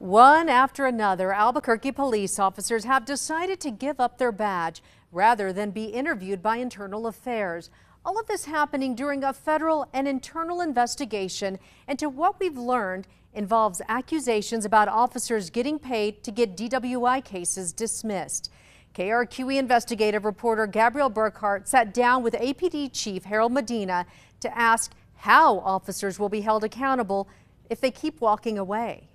One after another, Albuquerque police officers have decided to give up their badge rather than be interviewed by Internal Affairs. All of this happening during a federal and internal investigation into what we've learned involves accusations about officers getting paid to get DWI cases dismissed. KRQE investigative reporter Gabrielle Burkhart sat down with APD Chief Harold Medina to ask how officers will be held accountable if they keep walking away.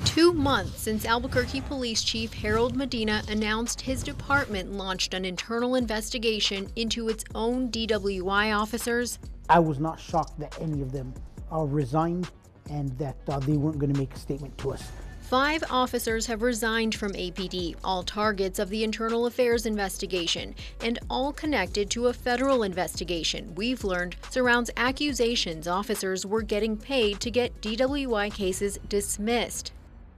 2 months since Albuquerque Police Chief Harold Medina announced his department launched an internal investigation into its own DWI officers. I was not shocked that any of them resigned and that they weren't going to make a statement to us. 5 officers have resigned from APD, all targets of the Internal Affairs investigation, and all connected to a federal investigation we've learned surrounds accusations officers were getting paid to get DWI cases dismissed.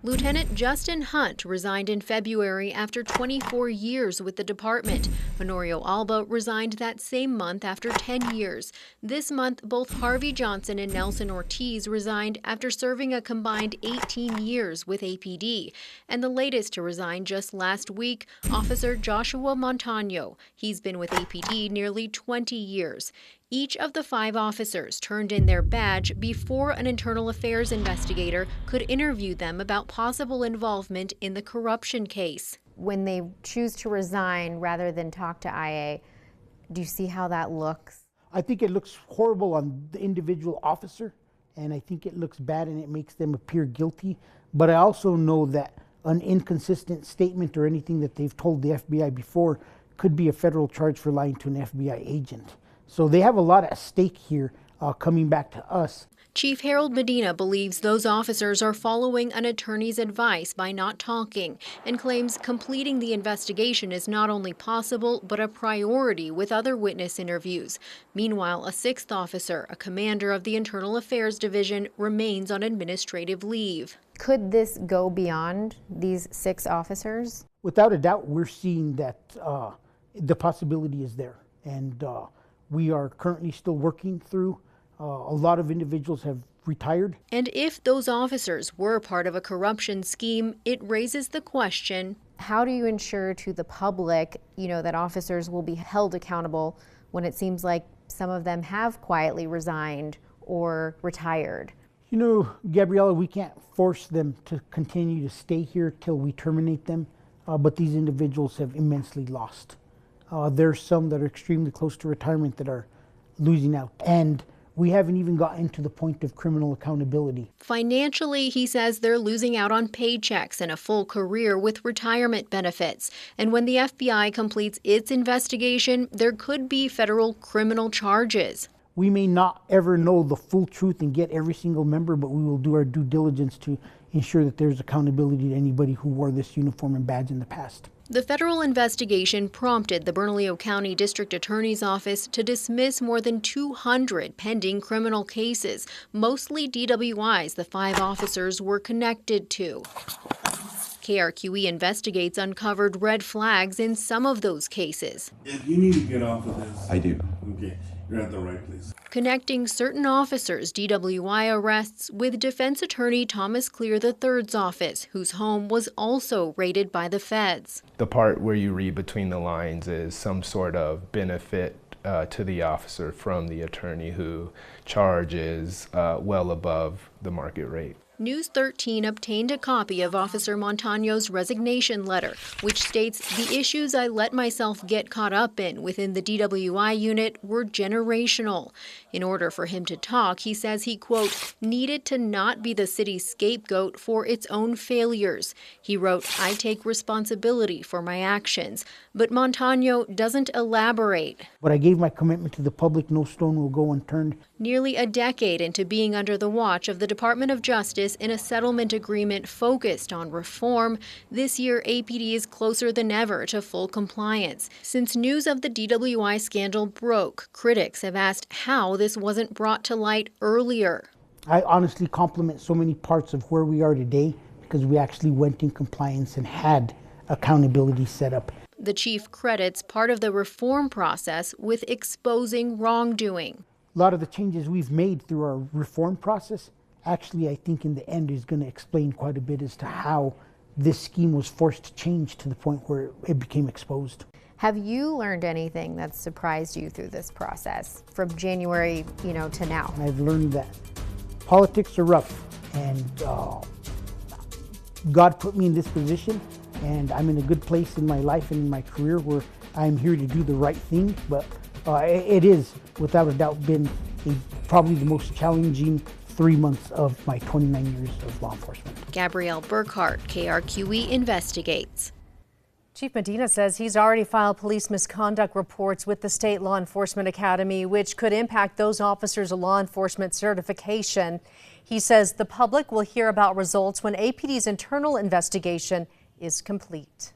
Lieutenant Justin Hunt resigned in February after 24 years with the department. Honorio Alba resigned that same month after 10 years. This month, both Harvey Johnson and Nelson Ortiz resigned after serving a combined 18 years with APD. And the latest to resign just last week, Officer Joshua Montano. He's been with APD nearly 20 years. Each of the 5 officers turned in their badge before an internal affairs investigator could interview them about possible involvement in the corruption case. When they choose to resign rather than talk to IA, do you see how that looks? I think it looks horrible on the individual officer, and I think it looks bad and it makes them appear guilty. But I also know that an inconsistent statement or anything that they've told the FBI before could be a federal charge for lying to an FBI agent. So they have a lot at stake here coming back to us. Chief Harold Medina believes those officers are following an attorney's advice by not talking and claims completing the investigation is not only possible but a priority with other witness interviews. Meanwhile, a 6th officer, a commander of the Internal Affairs Division, remains on administrative leave. Could this go beyond these 6 officers? Without a doubt, we're seeing that the possibility is there. And we are currently still working through. A lot of individuals have retired. And if those officers were part of a corruption scheme, it raises the question, how do you ensure to the public, that officers will be held accountable when it seems like some of them have quietly resigned or retired? Gabriella, we can't force them to continue to stay here till we terminate them, but these individuals have immensely lost. There's some that are extremely close to retirement that are losing out. And we haven't even gotten to the point of criminal accountability. Financially, he says they're losing out on paychecks and a full career with retirement benefits. And when the FBI completes its investigation, there could be federal criminal charges. We may not ever know the full truth and get every single member, but we will do our due diligence to ensure that there's accountability to anybody who wore this uniform and badge in the past. The federal investigation prompted the Bernalillo County District Attorney's Office to dismiss more than 200 pending criminal cases, mostly DWIs the 5 officers were connected to. KRQE investigates uncovered red flags in some of those cases. If you need to get off of this. I do. Okay, you're at the right place. Connecting certain officers' DWI arrests with defense attorney Thomas Clear III's office, whose home was also raided by the feds. The part where you read between the lines is some sort of benefit to the officer from the attorney who charges well above the market rate. News 13 obtained a copy of Officer Montano's resignation letter, which states the issues I let myself get caught up in within the DWI unit were generational. In order for him to talk, he says he, quote, needed to not be the city's scapegoat for its own failures. He wrote, I take responsibility for my actions. But Montano doesn't elaborate. But I gave my commitment to the public, no stone will go unturned. Nearly a decade into being under the watch of the Department of Justice in a settlement agreement focused on reform, this year APD is closer than ever to full compliance. Since news of the DWI scandal broke, critics have asked how this wasn't brought to light earlier. I honestly compliment so many parts of where we are today because we actually went in compliance and had accountability set up. The chief credits part of the reform process with exposing wrongdoing. A lot of the changes we've made through our reform process actually, I think in the end is going to explain quite a bit as to how this scheme was forced to change to the point where it became exposed. Have you learned anything that's surprised you through this process from January, to now? I've learned that politics are rough, and God put me in this position, and I'm in a good place in my life and in my career where I'm here to do the right thing. But it is, without a doubt, been probably the most challenging 3 months of my 29 years of law enforcement. Gabrielle Burkhart, KRQE investigates. Chief Medina says he's already filed police misconduct reports with the State Law Enforcement Academy, which could impact those officers' law enforcement certification. He says the public will hear about results when APD's internal investigation is complete.